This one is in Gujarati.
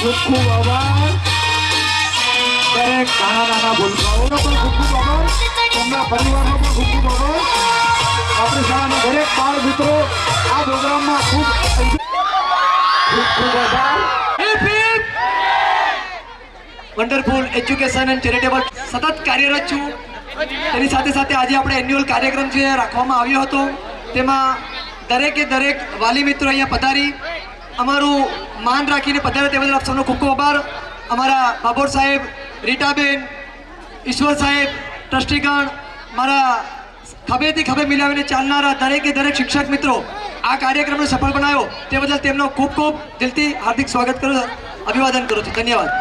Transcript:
ખૂબ આભાર. દરેક નાના નાના ભૂલકાઓનો પણ ખૂબ આભાર. તેમના પરિવારનો પણ ખૂબ આભાર. આપણી શાળાના દરેક બાળ મિત્રો આ પ્રોગ્રામમાં ખૂબ આભાર. વન્ડરફુલ એજ્યુકેશન એન્ડ ચેરિટેબલ સતત કાર્યરત છું. તેની સાથે સાથે આજે આપણે એન્યુઅલ કાર્યક્રમ જે રાખવામાં આવ્યો હતો તેમાં દરેકે દરેક વાલી મિત્રો અહીંયા પધારી અમારું માન રાખીને પધારે તે બદલ આપ સૌનો ખૂબ ખૂબ આભાર. અમારા બાબોર સાહેબ, રીટાબેન, ઈશ્વર સાહેબ, ટ્રસ્ટીગણ, મારા ખભેથી ખભે મિલાવીને ચાલનારા દરેકે દરેક શિક્ષક મિત્રો આ કાર્યક્રમને સફળ બનાવ્યો તે બદલ તેમનો ખૂબ ખૂબ દિલથી હાર્દિક સ્વાગત કરું, અભિવાદન કરું છું. ધન્યવાદ.